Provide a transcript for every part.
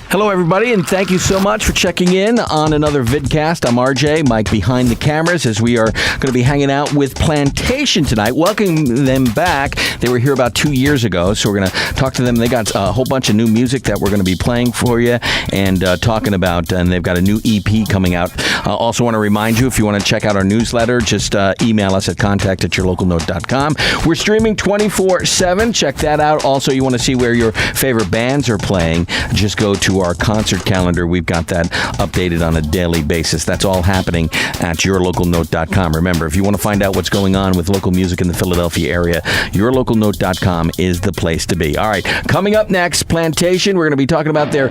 Hello, everybody, and thank you so much for checking in on another vidcast. I'm RJ, Mike behind the cameras, as we are going to be hanging out with Plantation tonight. Welcome them back. They were here about 2 years ago, so we're going to talk to them. They got a whole bunch of new music that we're going to be playing for you and talking about, and they've got a new EP coming out. Also want to remind you, if you want to check out our newsletter, just email us at contact@yourlocalnote.com. We're streaming 24/7. Check that out. Also, you want to see where your favorite bands are playing, just go to our concert calendar. We've got that updated on a daily basis. That's all happening at yourlocalnote.com. Remember, if you want to find out what's going on with local music in the Philadelphia area, yourlocalnote.com is the place to be. All right, coming up next, Plantation. We're going to be talking about their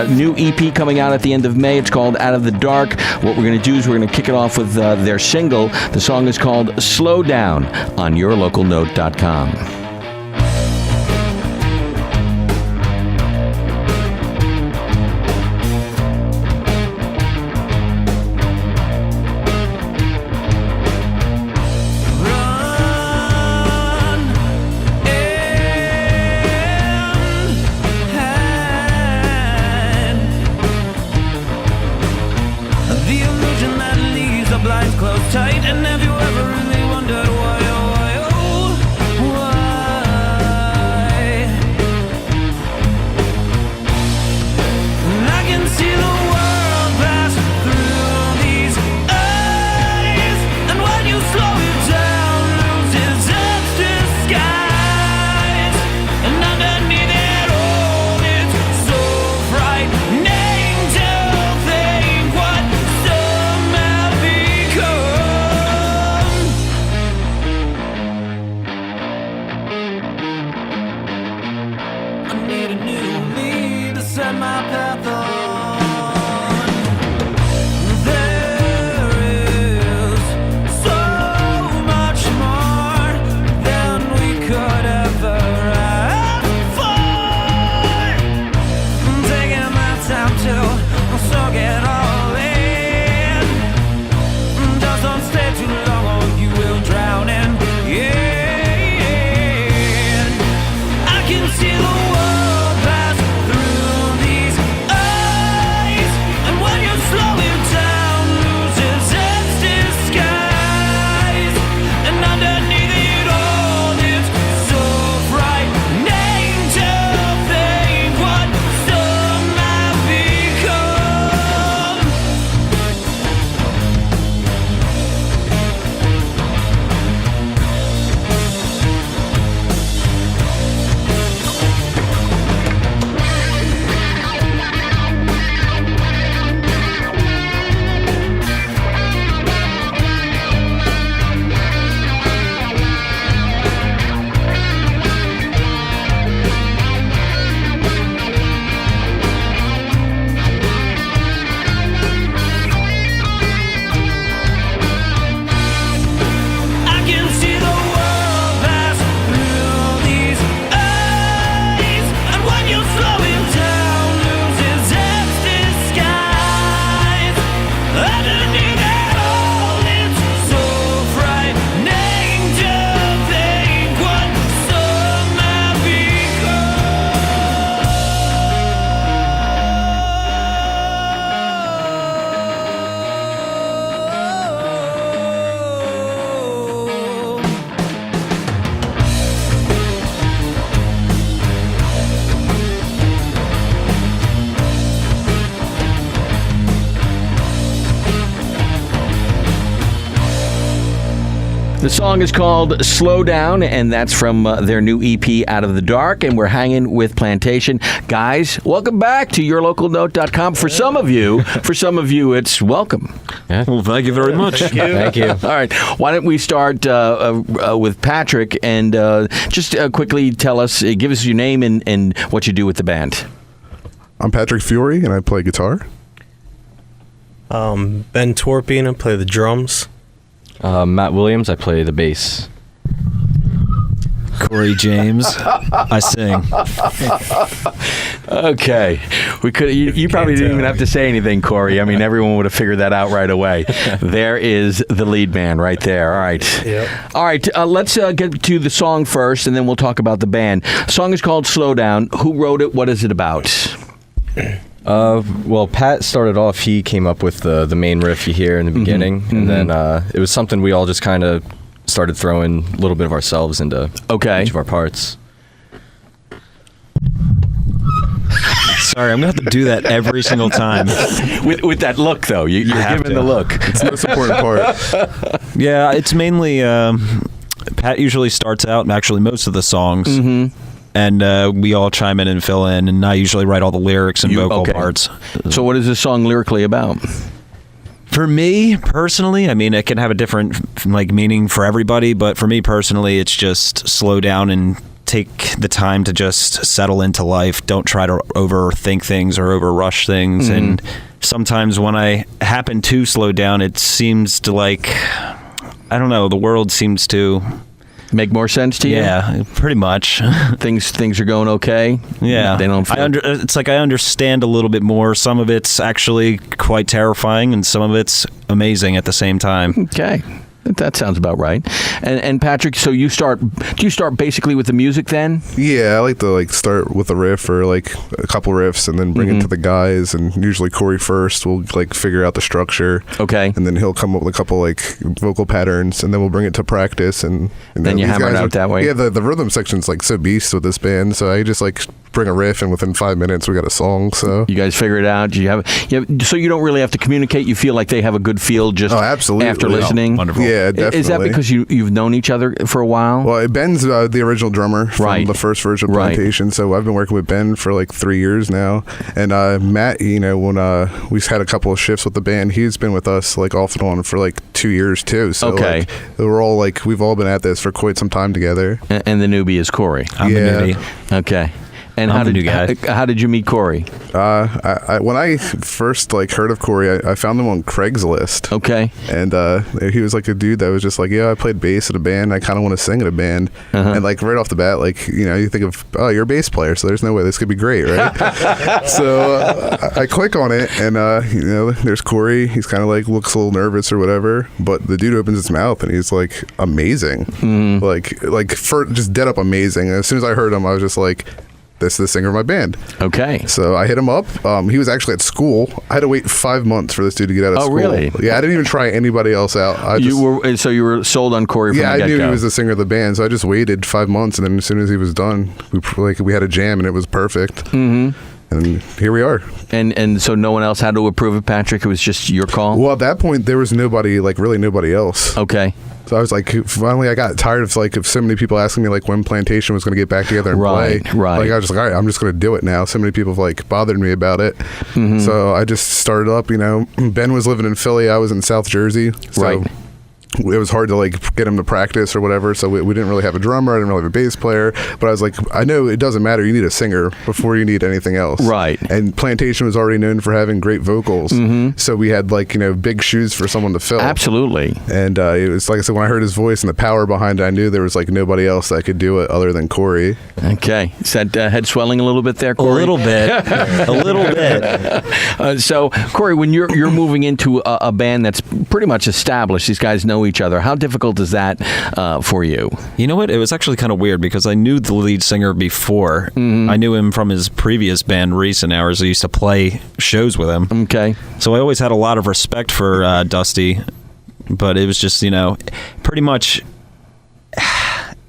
new EP coming out at the end of May. It's called Out of the Dark. What we're going to do is we're going to kick it off with their single. The song is called Slow Down on yourlocalnote.com. The song is called Slow Down, and that's from their new EP, Out of the Dark, and we're hanging with Plantation. Guys, welcome back to yourlocalnote.com. For some of you, it's welcome. Yeah. Well, thank you very much. Thank you. All right. Why don't we start with Patrick, and just quickly tell us, give us your name and what you do with the band. I'm Patrick Fury, and I play guitar. Ben Torpine, I play the drums. Matt Williams, I play the bass. Corey James, I sing. Okay. You probably didn't even have to say anything, Corey. I mean, everyone would have figured that out right away. There is the lead man right there. All right. Yep. All right. Let's get to the song first, and then we'll talk about the band. The song is called Slow Down. Who wrote it? What is it about? Well, Pat started off. He came up with the main riff you hear in the beginning, and then it was something we all just kind of started throwing a little bit of ourselves into each of our parts. Sorry, I'm going to have to do that every single time. with that look, though. You're giving the look. It's the most important part. Yeah, it's mainly Pat usually starts out, actually most of the songs, and we all chime in and fill in, and I usually write all the lyrics and vocal parts. So what is this song lyrically about? For me, personally, I mean, it can have a different meaning for everybody, but for me personally, it's just slow down and take the time to just settle into life. Don't try to overthink things or overrush things. And sometimes when I happen to slow down, it seems to I don't know, the world seems to make more sense to you? Yeah, pretty much. Things are going okay? Yeah. They don't feel... it's like I understand a little bit more. Some of it's actually quite terrifying, and some of it's amazing at the same time. Okay. That sounds about right. And Patrick, so do you start basically with the music then? Yeah, I like to start with a riff or a couple riffs and then bring it to the guys, and usually Corey first will figure out the structure. Okay. And then he'll come up with a couple vocal patterns, and then we'll bring it to practice, and then you hammer it out that way. Yeah, the rhythm section's so beast with this band, so I just bring a riff, and within 5 minutes we got a song. So you guys figure it out. So you don't really have to communicate. You feel like they have a good feel just absolutely. After listening. Wonderful. Yeah, definitely. Is that because you've known each other for a while? Well, Ben's the original drummer from the first version of Plantation, so I've been working with Ben for 3 years now. And Matt, when we've had a couple of shifts with the band, he's been with us off and on for 2 years too. So we're all we've all been at this for quite some time together. And the newbie is Corey. I'm the newbie. Okay. And how did you meet Corey? When I first heard of Corey, I found him on Craigslist. Okay. And he was a dude that was just I played bass in a band. I kind of want to sing in a band. And right off the bat, you think of, oh, you're a bass player, so there's no way this could be great, right? So I click on it, and there's Corey. He's kind of looks a little nervous or whatever, but the dude opens his mouth and he's amazing, for just dead up amazing. And as soon as I heard him, I was just this is the singer of my band. Okay. So I hit him up. He was actually at school. I had to wait 5 months for this dude to get out of school. Oh, really? Yeah, I didn't even try anybody else out. You were sold on Corey from the get-go. I knew he was the singer of the band, so I just waited 5 months, and then as soon as he was done, we had a jam, and it was perfect. Mm-hmm. And here we are. And so no one else had to approve it, Patrick? It was just your call? Well, at that point, there was nobody, really nobody else. Okay. So I was finally I got tired of of so many people asking me when Plantation was going to get back together and play. Right. I was just all right, I'm just going to do it now. So many people have bothered me about it. Mm-hmm. So I just started up. Ben was living in Philly. I was in South Jersey. So right. It was hard to get him to practice or whatever, so we didn't really have a drummer. I didn't really have a bass player, but I was I know it doesn't matter. You need a singer before you need anything else. Right. And Plantation was already known for having great vocals, so we had big shoes for someone to fill. Absolutely. And it was I said, when I heard his voice and the power behind it, I knew there was nobody else that could do it other than Corey. Okay. Is that head swelling a little bit there, Corey? A little bit. A little bit. So, Corey, when you're moving into a band that's pretty much established, these guys know each other, how difficult is that for you? You know what? It was actually kind of weird because I knew the lead singer before. Mm-hmm. I knew him from his previous band, Recent Hours. I used to play shows with him. Okay. So I always had a lot of respect for Dusty, but it was just, pretty much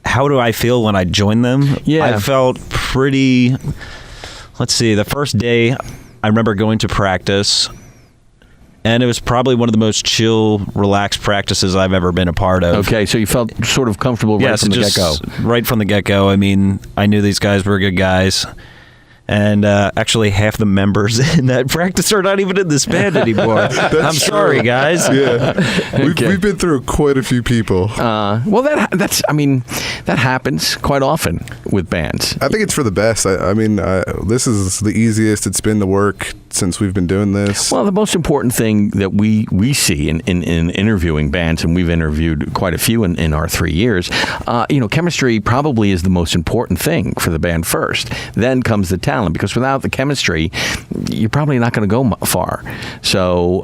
how do I feel when I joined them? Yeah. I felt pretty, let's see, the first day I remember going to practice, and it was probably one of the most chill, relaxed practices I've ever been a part of. Okay, so you felt sort of comfortable right from the get-go. Right from the get-go. I mean, I knew these guys were good guys. And actually, half the members in that practice are not even in this band anymore. I'm sorry, guys. Yeah, Okay. we've been through quite a few people. Well, that happens quite often with bands. I think it's for the best. I mean, this is the easiest it's been to work since we've been doing this. Well, the most important thing that we see in interviewing bands, and we've interviewed quite a few in our 3 years, chemistry probably is the most important thing for the band first. Then comes the talent. talent, because without the chemistry, you're probably not going to go far. So,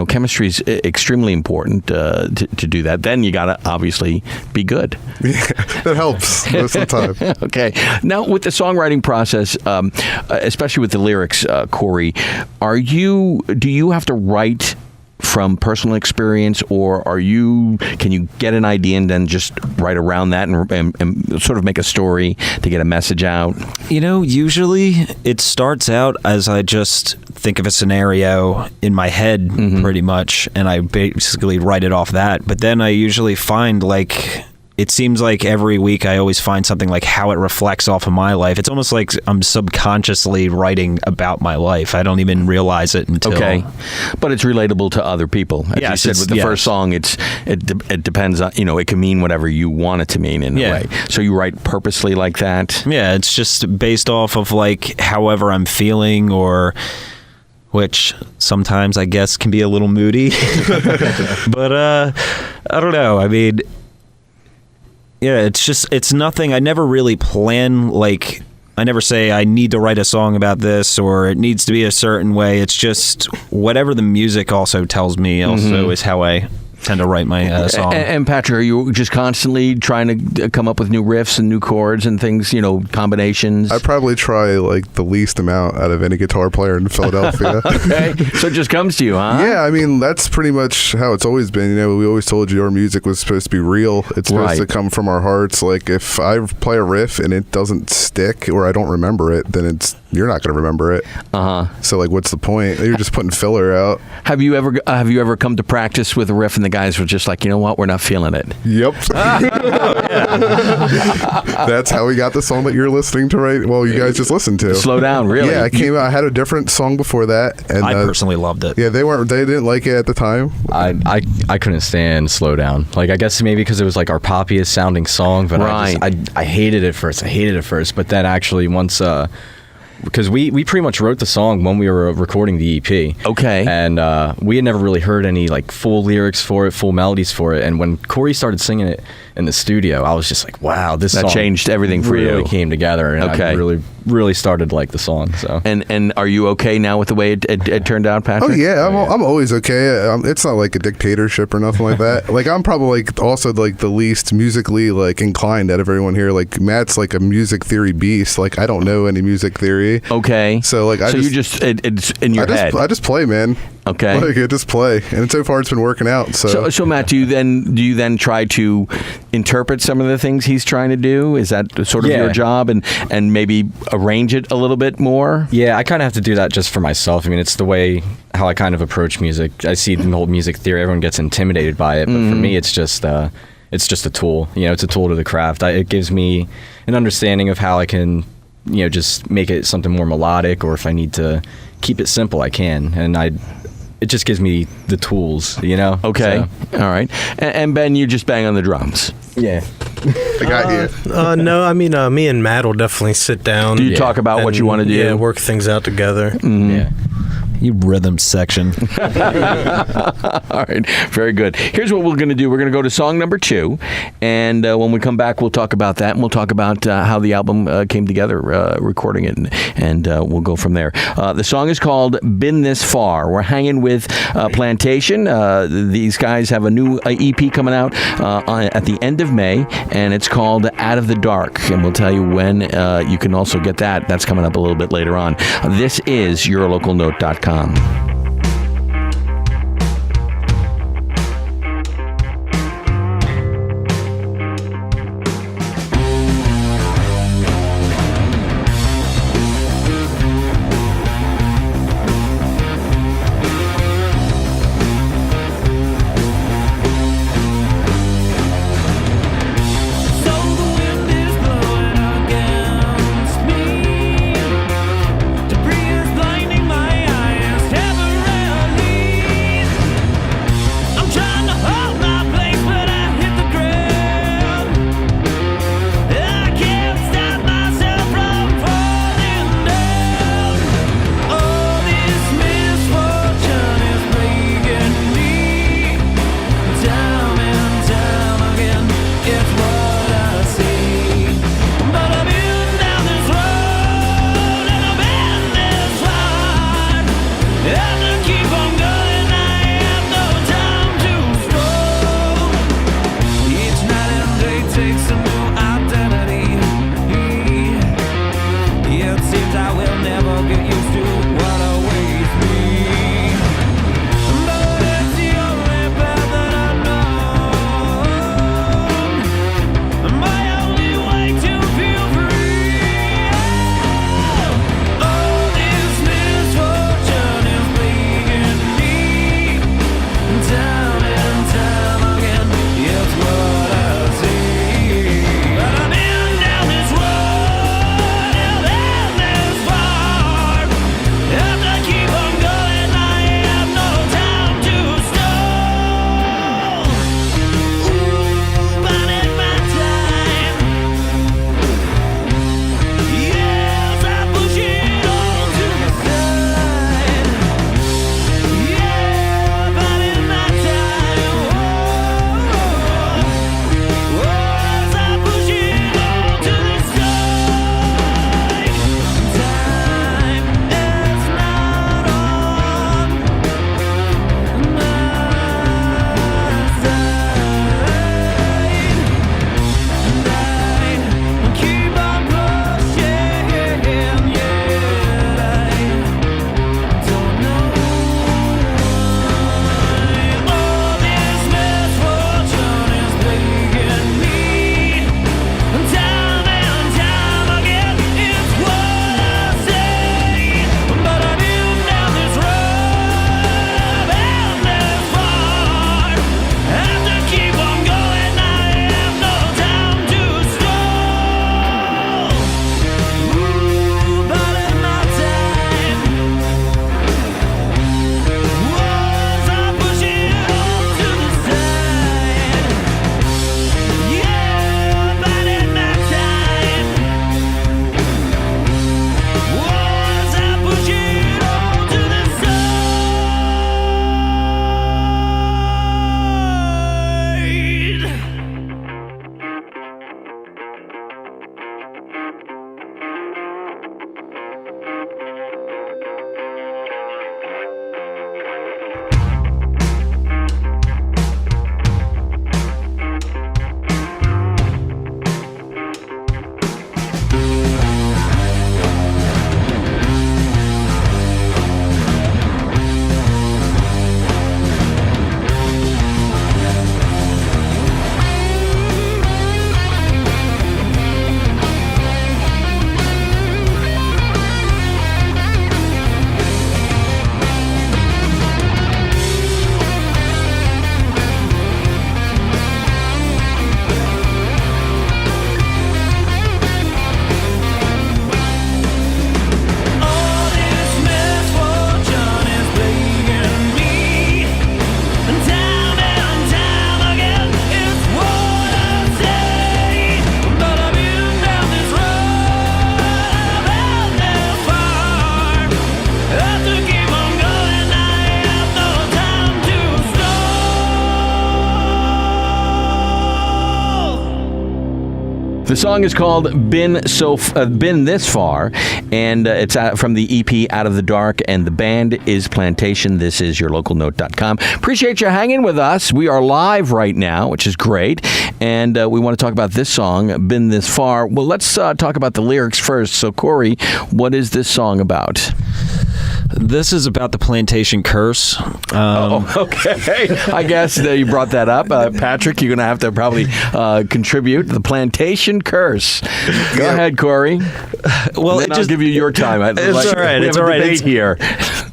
chemistry is extremely important to do that. Then you got to obviously be good. Yeah, that helps most of the time. Okay. Now, with the songwriting process, especially with the lyrics, Corey, do you have to write from personal experience, or can you get an idea and then just write around that and sort of make a story to get a message out? Usually it starts out as I just think of a scenario in my head pretty much, and I basically write it off that. But then I usually find, it seems like every week I always find something like how it reflects off of my life. It's almost like I'm subconsciously writing about my life. I don't even realize it until... Okay. But it's relatable to other people. As you said with the first song, it depends on, it can mean whatever you want it to mean in a way. So you write purposely like that? Yeah, it's just based off of however I'm feeling, or... which sometimes I guess can be a little moody. But I don't know. I mean... yeah, it's nothing. I never really plan, I never say I need to write a song about this or it needs to be a certain way. It's just whatever the music also tells me also is how I tend to write my song. And Patrick, are you just constantly trying to come up with new riffs and new chords and things, combinations? I probably try the least amount out of any guitar player in Philadelphia. Okay, so it just comes to you, huh? Yeah, I mean, that's pretty much how it's always been. We always told you our music was supposed to be real. It's supposed to come from our hearts. If I play a riff and it doesn't stick or I don't remember it, then you're not going to remember it. So what's the point? You're just putting filler out. Have you ever come to practice with a riff and the guys were just like, you know what, we're not feeling it? Yep. That's how we got the song that you're listening to right. Well, you guys just listened to. Slow Down, really? Yeah, I had a different song before that, and I personally loved it. Yeah, they didn't like it at the time. I couldn't stand Slow Down. I guess maybe because it was our poppiest sounding song, but I hated it first. But then actually once because we pretty much wrote the song when we were recording the EP. Okay. And we had never really heard any full lyrics for it, full melodies for it. And when Corey started singing it in the studio, I was just like, wow, this song changed everything for you. Really came together, and I really started to like the song. So. And are you okay now with the way it turned out, Patrick? Oh yeah, I'm always okay. It's not like a dictatorship or nothing like that. I'm probably also the least musically inclined out of everyone here. Matt's a music theory beast. I don't know any music theory. Okay. So it's in your head. I just play, man. Okay. I just play, and so far it's been working out. So Matt, do you then try to interpret some of the things he's trying to do? Is that sort of your job, and maybe arrange it a little bit more? Yeah, I kind of have to do that just for myself. I mean, it's the way how I kind of approach music. I see the whole music theory. Everyone gets intimidated by it, but for me, it's just a tool. It's a tool to the craft. It gives me an understanding of how I can, just make it something more melodic, or if I need to keep it simple, I can. And it just gives me the tools, Okay. So. All right. And Ben, you just bang on the drums. Yeah. I got you. No, I mean, me and Matt will definitely sit down. Do you talk about what you want to do? Yeah, work things out together. Mm-hmm. Yeah. You rhythm section. All right. Very good. Here's what we're going to do. We're going to go to song number 2. And when we come back, we'll talk about that. And we'll talk about how the album came together, recording it. And we'll go from there. The song is called Been This Far. We're hanging with Plantation. These guys have a new EP coming out at the end of May. And it's called Out of the Dark. And we'll tell you when you can also get that. That's coming up a little bit later on. This is YourLocalNote.com. Blinding my eyes, never The song is called Been This Far, and it's from the EP Out of the Dark, and the band is Plantation. This is yourlocalnote.com. Appreciate you hanging with us. We are live right now, which is great, and we want to talk about this song, Been This Far. Well, let's talk about the lyrics first. So, Corey, what is this song about? This is about the plantation curse. Okay. I guess you brought that up. Patrick, you're going to have to probably contribute. The plantation curse. Go ahead, Corey. Well, then I'll give you your time. It's all right. It's all right. It's here.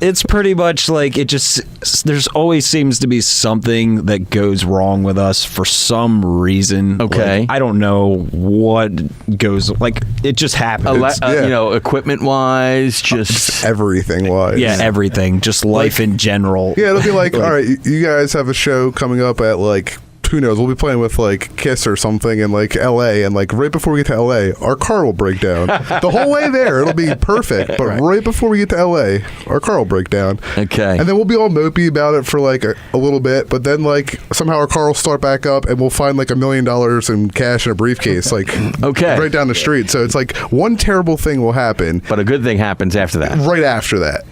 It's pretty much like there's always seems to be something that goes wrong with us for some reason. Okay. Like, I don't know what goes, like, it just happens. Equipment-wise, just everything wise. Yeah, everything. Just life in general. Yeah, it'll be like, all right, you guys have a show coming up at, like, who knows, we'll be playing with, like, Kiss or something in, like, L.A., and, like, right before we get to L.A., our car will break down. The whole way there, it'll be perfect, but right before we get to L.A., our car will break down. Okay. And then we'll be all mopey about it for, like, a little bit, but then, like, somehow our car will start back up, and we'll find, like, $1 million in cash in a briefcase, like, right down the street. So it's like one terrible thing will happen. But a good thing happens after that. Right after that.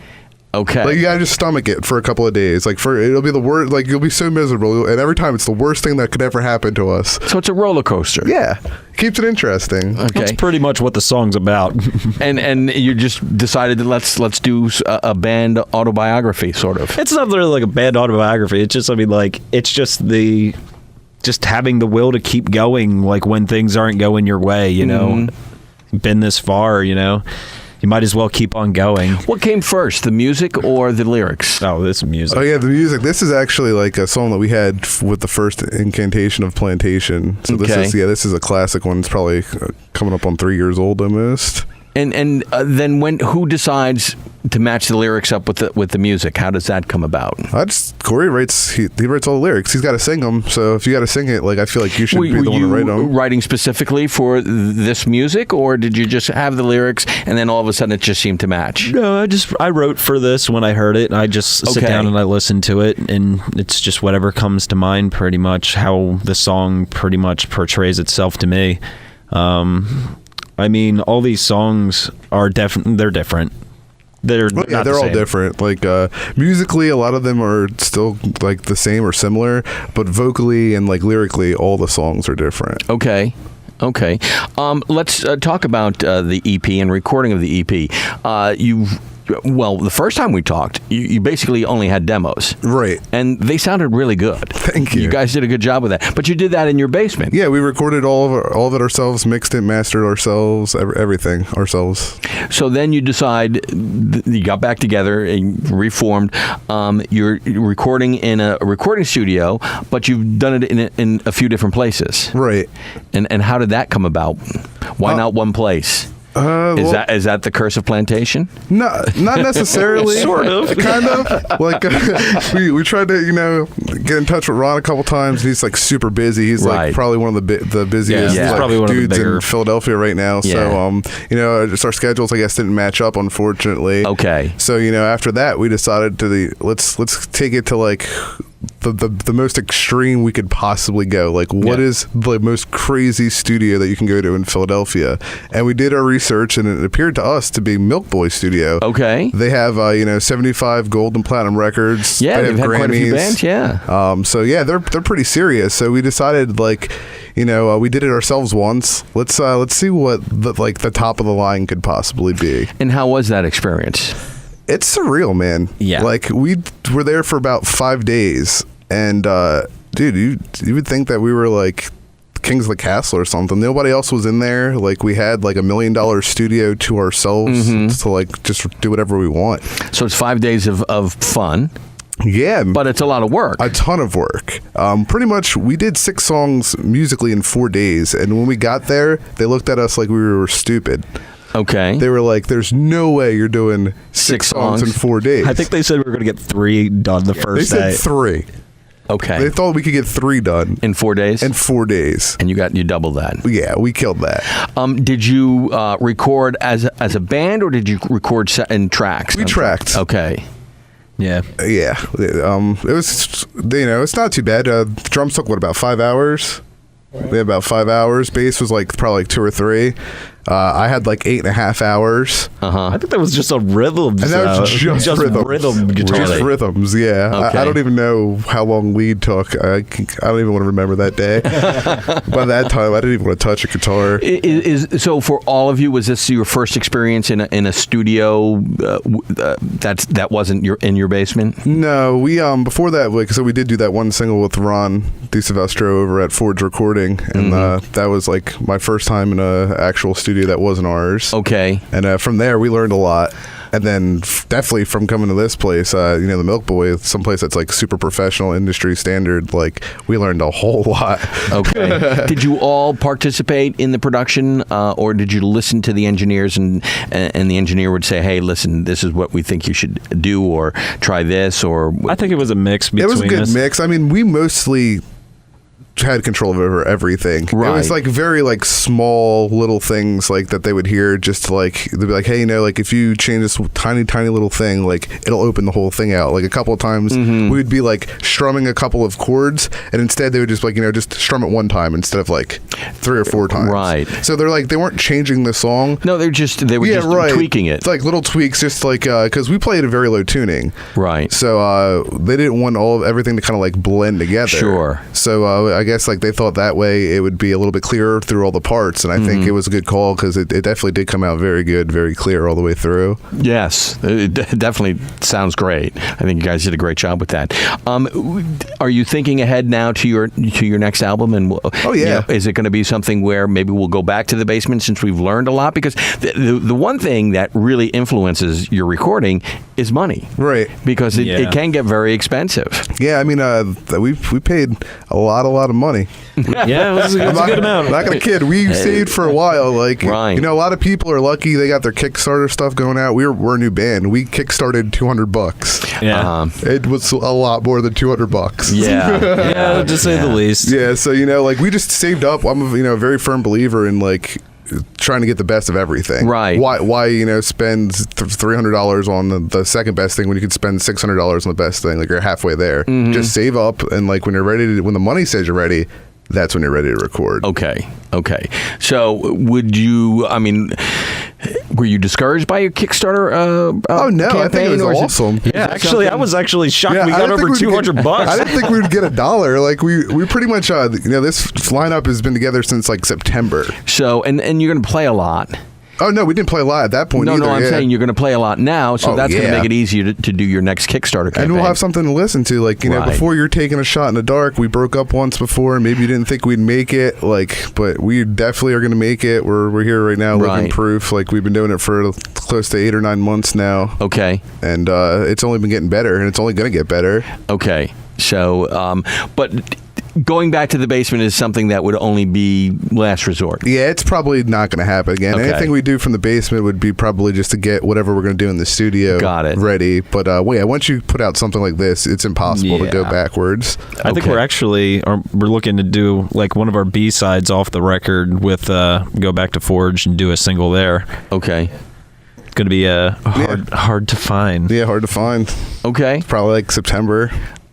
Okay. Like, you gotta just stomach it for a couple of days. Like, it'll be the worst. Like, you'll be so miserable, and every time it's the worst thing that could ever happen to us. So it's a roller coaster. Yeah, keeps it interesting. Okay. That's pretty much what the song's about. and you just decided that let's do a band autobiography, sort of. It's not really like a band autobiography. It's just, I mean, like, it's just having the will to keep going, like, when things aren't going your way, you know. Been this far, you know. You might as well keep on going. What came first, the music or the lyrics? Oh, this music. Oh, yeah, the music. This is actually like a song that we had with the first incantation of Plantation. So this is a classic one. It's probably coming up on 3 years old almost. And then who decides to match the lyrics up with the music? How does that come about? Corey writes. He writes all the lyrics. He's got to sing them. So if you got to sing it, like, I feel like you should be the one to write them. Writing specifically for this music, or did you just have the lyrics and then all of a sudden it just seemed to match? No, I wrote for this when I heard it. I just sit down and I listen to it, and it's just whatever comes to mind. Pretty much how the song pretty much portrays itself to me. I mean, all these songs are they're different. They're all different. Like, musically, a lot of them are still, like, the same or similar, but vocally and, like, lyrically, all the songs are different. Okay. Let's talk about the EP and recording of the EP. The first time we talked, you basically only had demos. Right. And they sounded really good. Thank you. You guys did a good job with that. But you did that in your basement. Yeah, we recorded all of it ourselves, mixed it, mastered ourselves, everything ourselves. So then you decide, you got back together and reformed. You're recording in a recording studio, but you've done it in a few different places. Right. And how did that come about? Why not one place? Is that the curse of Plantation? No, not necessarily. Sort of. Kind of. Like, we tried to, get in touch with Ron a couple times. He's, like, super busy. He's like probably one of the busiest He's probably one dudes of the bigger in Philadelphia right now. Yeah. So, just our schedules, I guess, didn't match up, unfortunately. Okay. So, after that, we decided to let's take it to, like, the most extreme we could possibly go. Like, what is the most crazy studio that you can go to in Philadelphia? And we did our research, and it appeared to us to be Milk Boy Studio. Okay. They have 75 gold and platinum records. Yeah, they they've had quite a few bands. Yeah. So yeah, they're pretty serious. So we decided, like, we did it ourselves once. Let's see what the top of the line could possibly be. And how was that experience? It's surreal, man. Yeah. Like, we were there for about 5 days, and dude, you would think that we were, like, kings of the castle or something. Nobody else was in there. Like, we had, like, $1 million studio to ourselves to, like, just do whatever we want. So it's 5 days of fun. Yeah. But it's a lot of work. A ton of work. Pretty much, we did 6 songs musically in 4 days, and when we got there, they looked at us like we were stupid. Okay. They were like, there's no way you're doing 6 songs in 4 days. I think they said we were going to get 3 done the first day. They said 3. Okay. They thought we could get 3 done. In 4 days? In 4 days. And you doubled that. Yeah, we killed that. Did you record as a band, or did you record in tracks? We tracked. Okay. Yeah. Yeah. It was, it's not too bad. Drums took, about 5 hours? We had about 5 hours. Bass was like probably like 2 or 3. I had like 8.5 hours. I think that was just a rhythm. And that was just rhythms. rhythm guitar. Just rhythms, yeah. Okay. I don't even know how long lead took. I don't even want to remember that day. By that time, I didn't even want to touch a guitar. So for all of you, was this your first experience in a studio that wasn't in your basement? No, we before that, like, so we did do that one single with Ron DiSilvestro over at Forge Recording, and that was like my first time in a actual studio that wasn't ours. Okay. And from there, we learned a lot. And then definitely from coming to this place, the Milk Boy, someplace that's like super professional, industry standard, like we learned a whole lot. Okay. Did you all participate in the production, or did you listen to the engineers and the engineer would say, hey, listen, this is what we think you should do, or try this, or... I think it was a mix between It was a good us. mix. I mean, we mostly had control over everything. Right. It was like very like small little things like that they would hear, just to like, they'd be like, hey, like if you change this tiny little thing, like it'll open the whole thing out. Like a couple of times we would be like strumming a couple of chords, and instead they would just like, just strum it one time instead of like 3 or 4 times. Right. So they're like, they weren't changing the song. No, they were just tweaking it. It's like little tweaks, just like because we played a very low tuning. Right. So they didn't want everything to kind of like blend together. Sure. So I guess like they thought that way it would be a little bit clearer through all the parts, and I think it was a good call because it definitely did come out very good, very clear all the way through. Yes, it definitely sounds great. I think you guys did a great job with that. Are you thinking ahead now to your next album? And Oh, yeah. is it going to be something where maybe we'll go back to the basement since we've learned a lot? Because the one thing that really influences your recording is money, Right. because it can get very expensive. Yeah, I mean, we paid a lot of money. Yeah, it was a good amount. I'm not gonna kid. We saved for a while. Like, Right. a lot of people are lucky they got their Kickstarter stuff going out. We're a new band. We kickstarted $200. Yeah. It was a lot more than $200. Yeah. Yeah, to say the least. Yeah. So like we just saved up. I'm a very firm believer in like trying to get the best of everything. Right. Why spend $300 on the second best thing when you could spend $600 on the best thing? Like you're halfway there. Just save up, and like when you're ready when the money says you're ready, that's when you're ready to record. Okay. So were you discouraged by your Kickstarter Oh no, campaign, I think it or was is awesome. Yeah, actually, I was actually shocked we I got didn't over think we'd get- $200. I didn't think we would get $1. Like we pretty much this lineup has been together since like September. So and you're going to play a lot. Oh no, we didn't play a lot at that point. No, either. I'm yeah. saying you're going to play a lot now, so Oh, that's going to yeah. make it easier to do your next Kickstarter campaign. And we'll have something to listen to. Like, Right. before you're taking a shot in the dark, we broke up once before. Maybe you didn't think we'd make it, but we definitely are going to make it. We're here right now, living Right. proof. Like, we've been doing it for close to 8 or 9 months now. Okay. And it's only been getting better, and it's only going to get better. Okay. So, but going back to the basement is something that would only be last resort. Yeah, it's probably not going to happen again. Okay. Anything we do from the basement would be probably just to get whatever we're going to do in the studio Got it. ready. But once you put out something like this, it's impossible to go Yeah. backwards. I think Okay. we're looking to do like one of our B-sides off the record with go back to Forge and do a single there. Okay. It's going to be hard to find. Yeah, hard to find. Okay. Probably like September.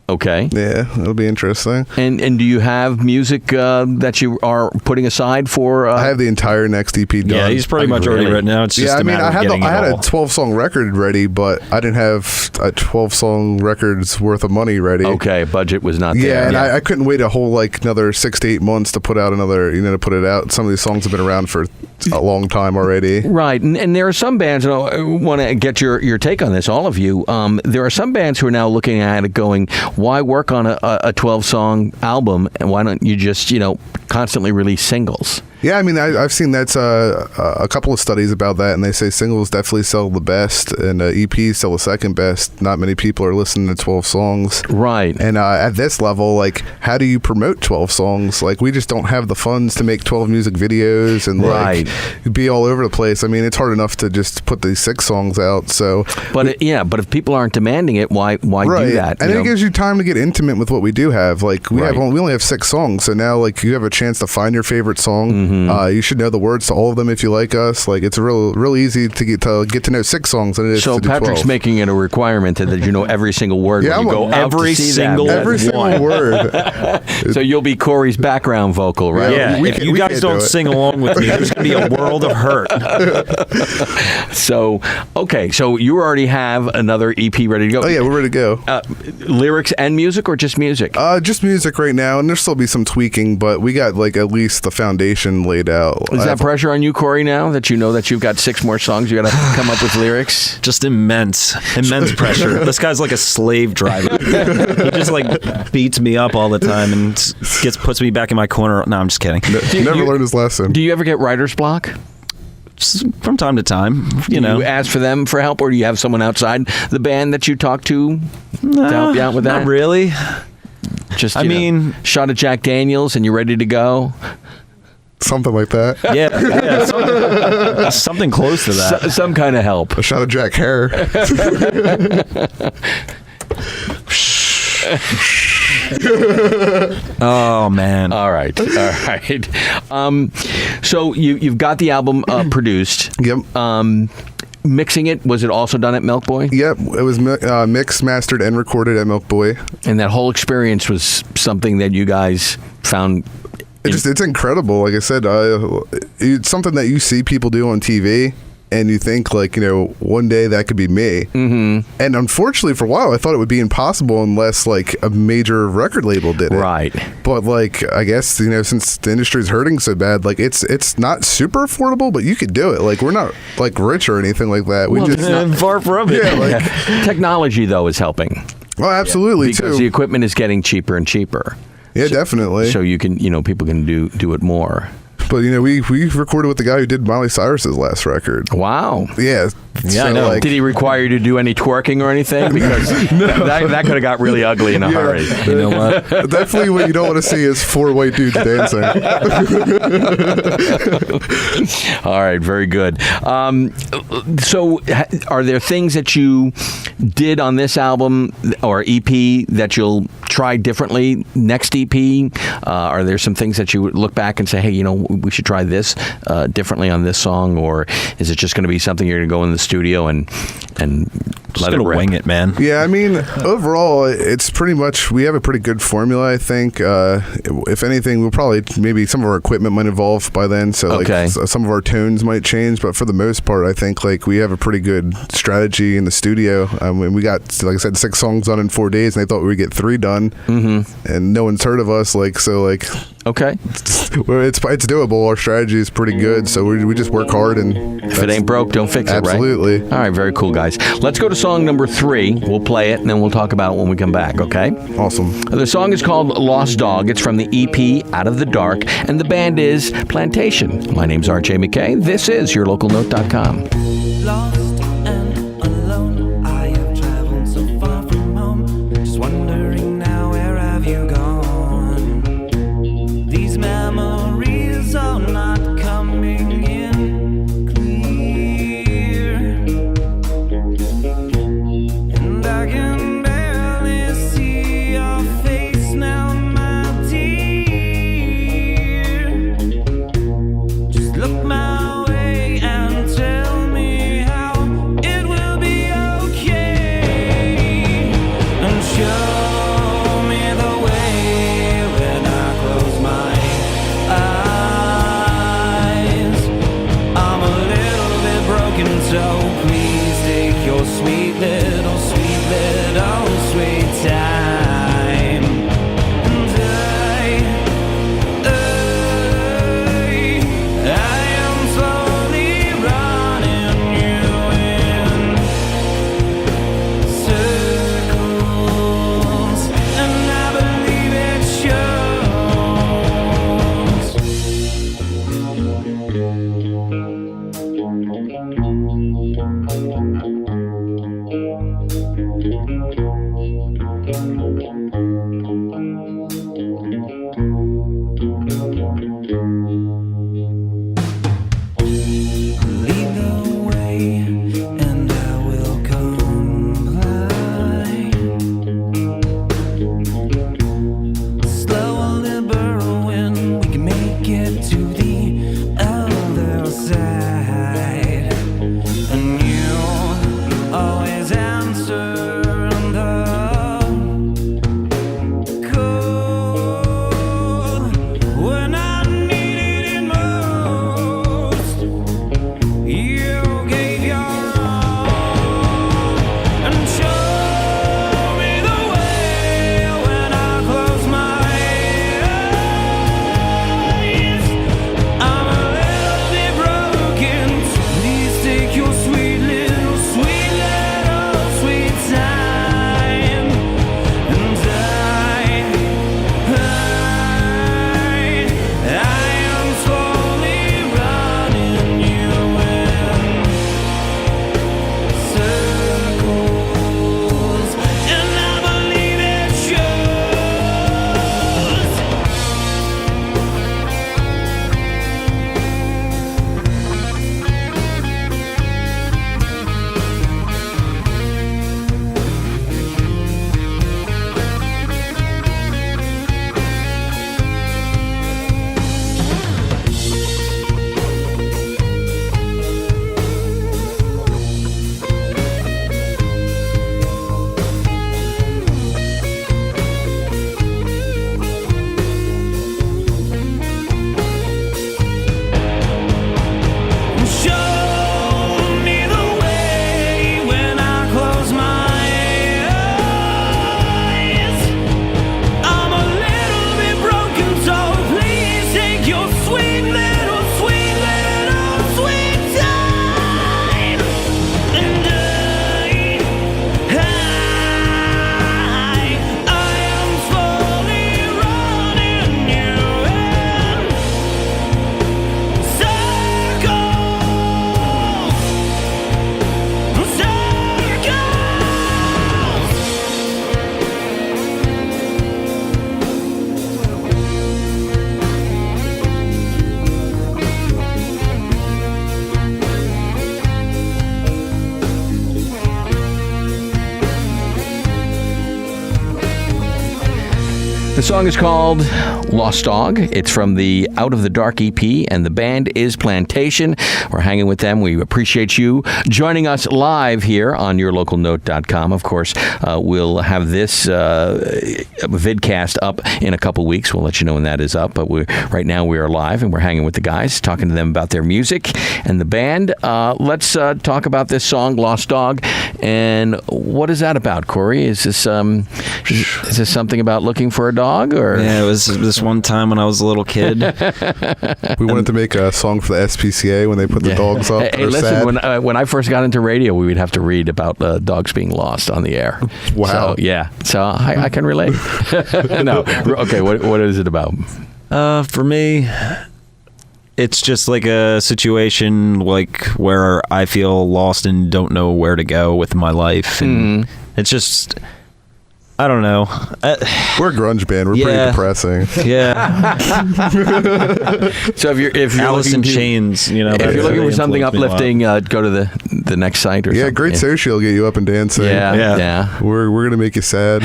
Okay. Yeah, it'll be interesting. And do you have music that you are putting aside for? I have the entire next EP done. Yeah, he's pretty much already really? written out. It's just Yeah, I a mean, matter I of had getting it a all. 12-song record ready, but I didn't have a 12-song record's worth of money ready. Okay, budget was not Yeah, there. and I couldn't wait a whole another 6 to 8 months to put out another, to put it out. Some of these songs have been around for a long time already. Right, and there are some bands, and I want to get your take on this, all of you. There are some bands who are now looking at it going, why work on a 12-song album, and why don't you just, constantly release singles? Yeah, I mean, I've seen that's a couple of studies about that, and they say singles definitely sell the best, and EPs sell the second best. Not many people are listening to 12 songs. Right. And at this level, how do you promote 12 songs? We just don't have the funds to make 12 music videos and Right. be all over the place. I mean, it's hard enough to just put these 6 songs out. So, But but if people aren't demanding it, why right. do that? And it gives you time to get intimate with what we do have. We Right. only have 6 songs, so now you have a chance to find your favorite song, You should know the words to all of them if you like us. Like, it's real easy to get to know 6 songs than it is So to do Patrick's 12. making it a requirement that you know every single word Yeah, when you I'm go a- out to every see single them. Every single word. So you'll be Corey's background vocal, right? Yeah, we if can't- you we guys can't don't do it. sing along with me, there's going to be a world of hurt. So, okay, so you already have another EP ready to go. Oh yeah, we're ready to go. Lyrics and music, or just music? Just music right now, and there'll still be some tweaking, but we got like at least the foundation laid out. Is that pressure on you, Corey, now that you know that you've got 6 more songs you got to come up with lyrics? Just immense pressure. This guy's like a slave driver. He just like beats me up all the time and puts me back in my corner. No, I'm just kidding. Never learned his lesson. Do you ever get writer's block? From time to time, you know. Do you ask for them for help, or do you have someone outside the band that you talk to help you out with that? Not really. Just, I you know, mean- shot of Jack Daniels and you're ready to go? Something like that. Yeah, something close to that. Some kind of help. A shot of Jack Hare. Oh man. All right. So you've got the album produced. Yep. Mixing it, was it also done at Milk Boy? Yep. It was mixed, mastered, and recorded at Milk Boy. And that whole experience was something that you guys found. It's incredible. Like I said, it's something that you see people do on TV, and you think, like, you know, one day that could be me. Mm-hmm. And unfortunately, for a while, I thought it would be impossible unless, like, a major record label did it. Right. But, like, I guess, you know, since the industry is hurting so bad, like, it's not super affordable, but you could do it. Like, we're not, like, rich or anything like that. We just far from it. yeah, like, Technology, though, is helping. well, absolutely Because too. the equipment is getting cheaper and cheaper. Yeah, definitely. So you can, people can do it more. But you know, we recorded with the guy who did Miley Cyrus's last record. Wow. Yeah. Yeah, I know. Like, Did he require you to do any twerking or anything? Because that could have got really ugly in a hurry. You know what? definitely what you don't want to see is 4 white dudes dancing. All right, very good. So, are there things that you did on this album or EP that you'll try differently next EP? Are there some things that you would look back and say, hey, we should try this differently on this song? Or is it just going to be something you're going to go in the studio and Just let it gonna rip? wing it, man. Yeah, I mean, overall, it's pretty much, we have a pretty good formula, I think. If anything, we'll probably, maybe some of our equipment might evolve by then, so like Okay. some of our tones might change, but for the most part, I think like we have a pretty good strategy in the studio. We got, like I said, 6 songs done in 4 days, and they thought we would get 3 done, and no one's heard of us, Okay. it's doable. Our strategy is pretty good, so we just work hard, and If it ain't broke, don't fix it, right? absolutely. All right, very cool, guys. Let's go to song number 3. We'll play it, and then we'll talk about it when we come back, okay? Awesome. The song is called Lost Dog. It's from the EP Out of the Dark, and the band is Plantation. My name's RJ McKay. This is YourLocalNote.com. Lost and alone, I have traveled so far from home. Just wondering now, where have you gone? These memories are not coming in clear, and I can barely see your face now, my dear. Just look my way and tell me how it will be okay, and show me the way when I close my eyes. I'm a little bit broken, so please take your sweet little sweet time. And I am slowly running you in circles, and I believe it lead the way, and I will comply. Slow a little when we can make it to the closer and the cold when I needed it most. You gave your all and showed me the way when I close my eyes. I'm a little bit broken. Please take your sweet little sweet time. And I am slowly running you in circles, and I believe it shows. Show me the way when I close my eyes. I'm a little bit broken, so please take your sweet little sweet time. And I am slowly running you in circles, The song is called Lost Dog. It's from the Out of the Dark EP, and the band is Plantation. We're hanging with them. We appreciate you joining us live here on yourlocalnote.com. Of course, we'll have this vidcast up in a couple weeks. We'll let you know when that is up. But right now we are live, and we're hanging with the guys, talking to them about their music and the band. Let's talk about this song, Lost Dog. And what is that about, Corey? Is this something about looking for a dog? Or Yeah, it was this one time when I was a little kid. We wanted to make a song for the SPCA when they put the dogs up. Hey, They're listen, sad. when I first got into radio, we would have to read about dogs being lost on the air. Wow. So, yeah. So I can relate. No. Okay. What is it about? For me, it's just like a situation like where I feel lost and don't know where to go with my life, and it's just, I don't know. We're a grunge band. We're pretty depressing. Yeah. So if you're Alice in looking to- Chains, you know. if that you're looking really for something influenced me a lot. uplifting, go to the next site or Yeah, something. Great Sushi will get you up and dancing. Yeah. We're gonna make you sad.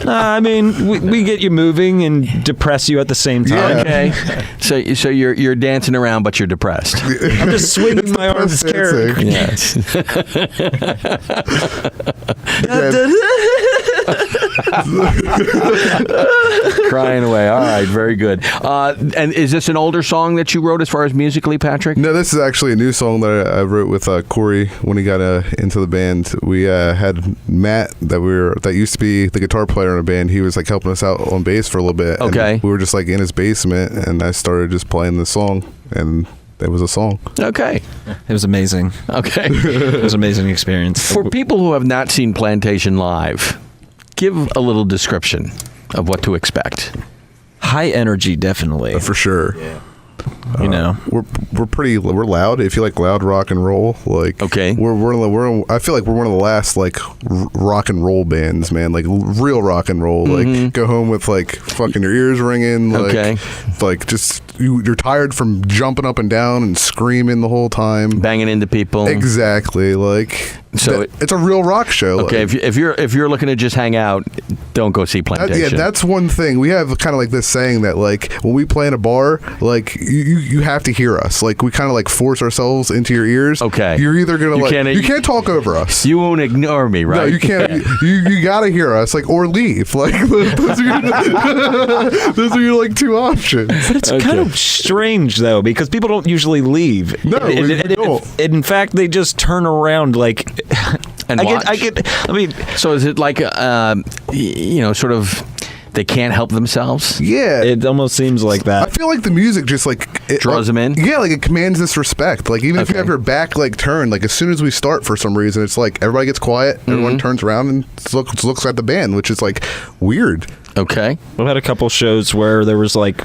I mean, we get you moving and depress you at the same time. Yeah. Okay. So you're dancing around, but you're depressed. I'm just swinging my arms scared. Yes. Crying away. All right. Very good. And is this an older song that you wrote as far as musically, Patrick? No, this is actually a new song that I wrote with Corey when he got into the band. We had Matt that used to be the guitar player in the band. He was like helping us out on bass for a little bit. Okay. And we were just like in his basement, and I started just playing the song, and it was a song. Okay. It was amazing. Okay. It was an amazing experience. For people who have not seen Plantation live, give a little description of what to expect. High energy, definitely. For sure. You know, We're loud. If you like loud rock and roll, like Okay. I feel like we're one of the last like rock and roll bands, man. Like real rock and roll. Like go home with like fucking your ears ringing. Like, Okay. Like just you're tired from jumping up and down and screaming the whole time. Banging into people. Exactly. Like So it's a real rock show. okay, Like, if you're looking to just hang out, don't go see Plantation. that's one thing. We have kind of like this saying that like when we play in a bar, like you have to hear us. Like we kind of like force ourselves into your ears. Okay. You're either gonna you can't talk over us. You won't ignore me, right? No, you can't. You gotta hear us, like, or leave. Like those are your like two options. It's kind of strange though, because people don't usually leave. No, we don't. In fact, they just turn around like. And watch. I mean, So is it like sort of they can't help themselves? Yeah. it almost seems like I that. feel like the music just like Draws them in? Yeah, like it commands this respect. Like even if you Okay. have your back like turned, like as soon as we start for some reason, it's like everybody gets quiet, everyone turns around and looks at the band, which is like weird. Okay. We've had a couple shows where there was like,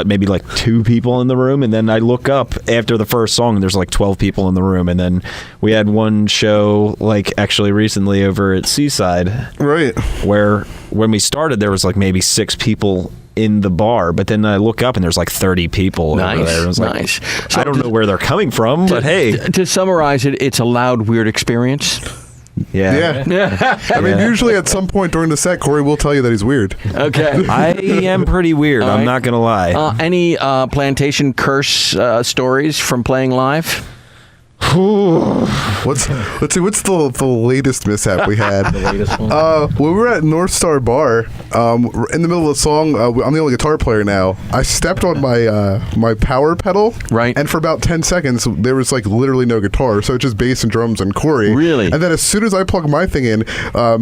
maybe like 2 people in the room, and then I look up after the first song and there's like 12 people in the room. And then we had one show like actually recently over at Seaside, Right. where when we started there was like maybe 6 people in the bar, but then I look up and there's like 30 people over there. It was like, Nice. I don't know where they're coming from, but hey. To summarize it, it's a loud, weird experience. Yeah. I mean, usually at some point during the set, Corey will tell you that he's weird. Okay. I am pretty weird. All I'm right. not going to lie. Any Plantation curse stories from playing live? Let's see. What's the latest mishap we had? The latest one. When we were at North Star Bar, in the middle of the song, I'm the only guitar player now. I stepped on my power pedal, Right. And for about 10 seconds, there was like literally no guitar, so it's just bass and drums and Corey. Really? And then as soon as I plug my thing in,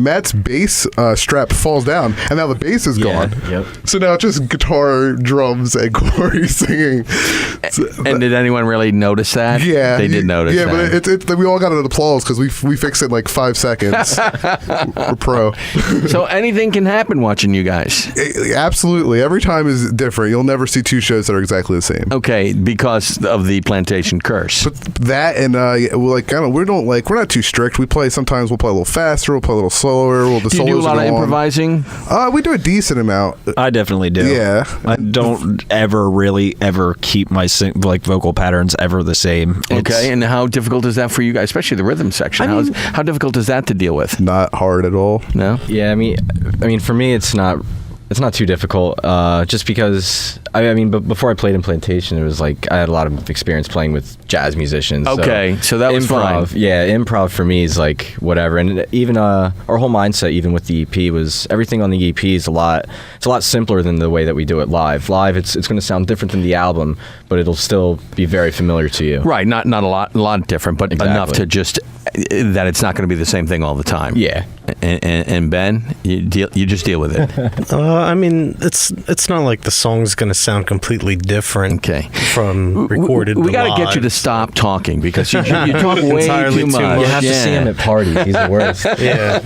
Matt's bass strap falls down, and now the bass is gone. Yep. So now it's just guitar, drums, and Corey singing. And did anyone really notice that? Yeah, They did notice Yeah, that. but it's we all got an applause because we fixed it in like 5 seconds. We're pro. So anything can happen watching you guys. Absolutely, every time is different. You'll never see 2 shows that are exactly the same. Okay, because of the Plantation curse. But that and we're not too strict. We play sometimes. We'll play a little faster. We'll play a little slower. The Do you do a solos lot will of go on. improvising? We do a decent amount. I definitely do. Yeah. I don't ever keep my vocal patterns ever the same. Okay, and how difficult is that for you guys, especially the rhythm section? How difficult is that to deal with? Not hard at all. No? Yeah, I mean, for me, it's not too difficult. Just because but before I played in Plantation, it was like I had a lot of experience playing with jazz musicians. Okay, so that was improv. fine. Yeah, improv for me is like whatever, and even our whole mindset, even with the EP, was everything on the EP is a lot simpler than the way that we do it live. Live, it's going to sound different than the album, but it'll still be very familiar to you. Right, not a lot different, but Exactly. enough to just that it's not going to be the same thing all the time. Yeah. And Ben, you just deal with it. I mean, it's not like the song's going to sound completely different Okay. from recorded. We got to get you to live. stop talking because you talk way Entirely too too much. much. You have to Yeah. see him at parties. He's the worst. Yeah.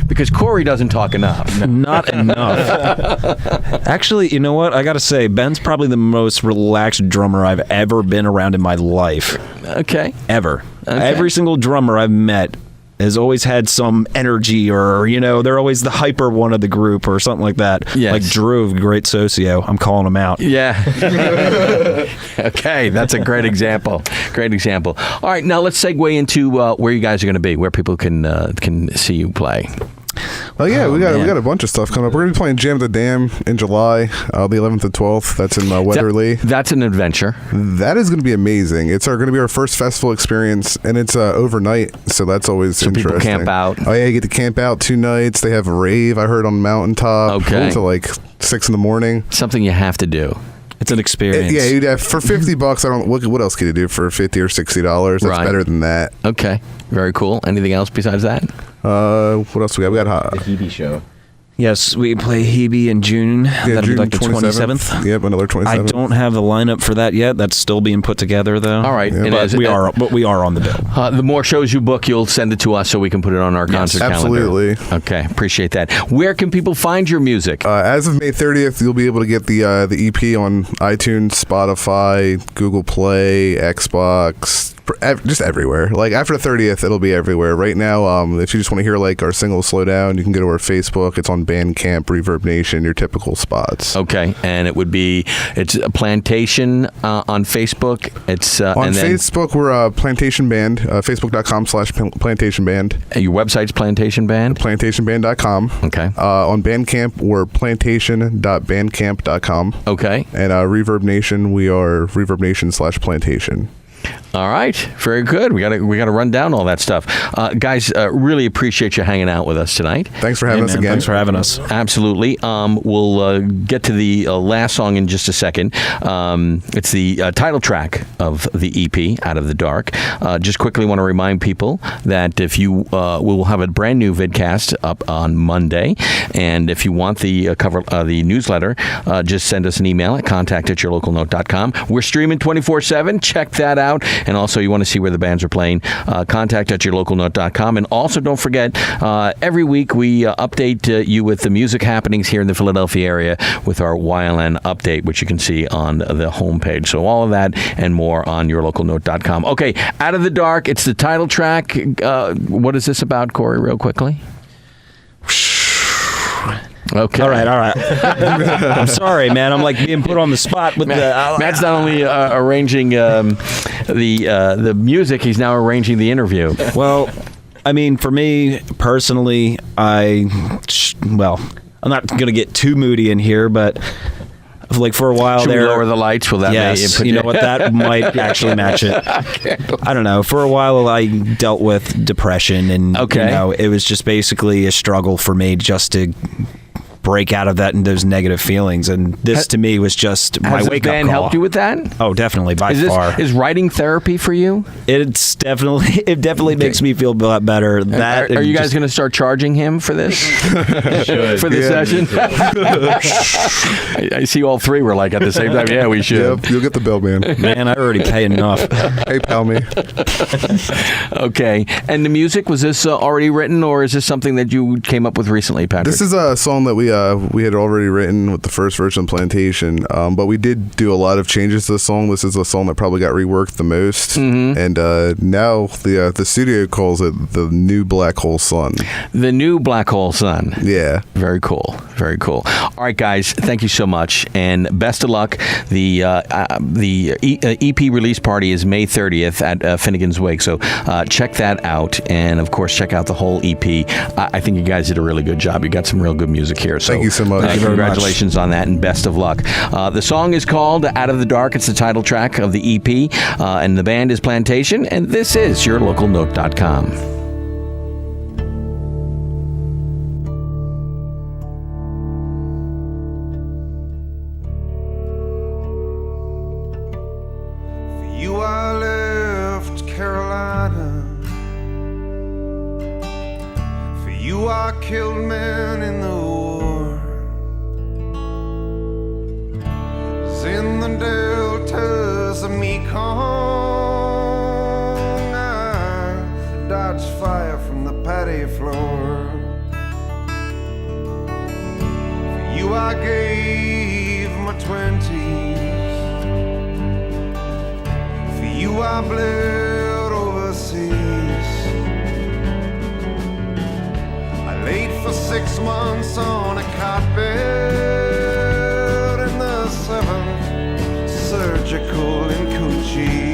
Because Corey doesn't talk enough. Not enough. Actually, you know what? I got to say, Ben's probably the most relaxed drummer I've ever been around in my life. Okay. Ever. Okay. Every single drummer I've met has always had some energy, or they're always the hyper one of the group or something like that. Yes. Like Drew, great socio. I'm calling him out. Yeah. Okay, that's a great example. Great example. All right, now let's segue into where you guys are going to be, where people can see you play. Oh yeah, we man. got a bunch of stuff coming up. We're gonna be playing Jam at the Dam in July, the 11th and 12th. That's in Weatherly. That's an adventure. That is gonna be amazing. It's going to be our first festival experience, and it's overnight, so that's always interesting. people camp out. Oh yeah, you get to camp out 2 nights. They have a rave. I heard on the mountaintop. Okay. Until like 6 in the morning. Something you have to do. It's an experience. Yeah, you'd have for $50. I don't. What else can you do for $50 or $60? That's Right. better than that. Okay, very cool. Anything else besides that? What else we got? We got The Hebe show. Yes, we play Hebe in June. That'll June be like the 27th. Yep, another 27th. I don't have the lineup for that yet. That's still being put together, though. All right, Yeah, and But as- we are on the bill. The more shows you book, you'll send it to us so we can put it on our concert calendar. absolutely. Okay, appreciate that. Where can people find your music? As of May 30th, you'll be able to get the EP on iTunes, Spotify, Google Play, Xbox, Just everywhere. Like after the 30th, it'll be everywhere. Right now, if you just want to hear like our single "Slow Down," you can go to our Facebook. It's on Bandcamp, Reverb Nation, your typical spots. Okay, and it's Plantation on Facebook. It's on Facebook. We're Plantation Band. Facebook.com/Plantation Band. Your website's Plantation Band. PlantationBand.com. Okay. On Bandcamp, we're plantation.bandcamp.com. Okay. And Reverb Nation, we are Reverb Nation/Plantation. All right, very good. We got to run down all that stuff, guys. Really appreciate you hanging out with us tonight. Thanks for having us again. Thanks for having us. Absolutely. We'll get to the last song in just a second. It's the title track of the EP, Out of the Dark. Just quickly want to remind people that if you we'll have a brand new vidcast up on Monday, and if you want the the newsletter, just send us an email at contact@yourlocalnote.com. We're streaming 24/7. Check that out. And also, you want to see where the bands are playing, contact@yourlocalnote.com. And also, don't forget, every week we update you with the music happenings here in the Philadelphia area with our YLN update, which you can see on the homepage. So all of that and more on yourlocalnote.com. Okay, Out of the Dark, it's the title track. What is this about, Corey, real quickly? Okay. All right. I'm sorry, man. I'm like being put on the spot with Matt's not only arranging the music, he's now arranging the interview. Well, I mean, for me personally, I'm not going to get too moody in here, but like for a while Should there, we lower the lights? Will that yes, you know what? That might actually match it. I don't know. For a while, I dealt with depression, and you know, it was just basically a struggle for me just to break out of that and those negative feelings. And this to me was just my wake up call. Has the band helped you with that? Oh, definitely, by far. Is writing therapy for you? It definitely makes me feel a lot better. Are you guys going to start charging him for this? For this session? I see all three were like at the same time. Yeah, we should. Yep, you'll get the bill, man. Man, I already pay enough. Hey, pal me. Okay. And the music, was this already written, or is this something that you came up with recently, Patrick? This is a song that we had already written with the first version of Plantation, but we did do a lot of changes to the song. This is a song that probably got reworked the most, and now the studio calls it the New Black Hole Sun. The New Black Hole Sun. Yeah. Very cool. Very cool. All right, guys, thank you so much, and best of luck. The EP release party is May 30th at Finnegan's Wake, so check that out, and of course check out the whole EP. I think you guys did a really good job. You got some real good music here. So thank you so much. Congratulations on that, and best of luck. The song is called Out of the Dark. It's the title track of the EP, and the band is Plantation, and this is yourlocalnote.com. For you I left Carolina. For you I killed men in the war. In the deltas of Mekong, I dodged fire from the patio floor. For you I gave my 20s. For you I bled overseas. I laid for 6 months on a cot bed in the 7th surgical in Coochie.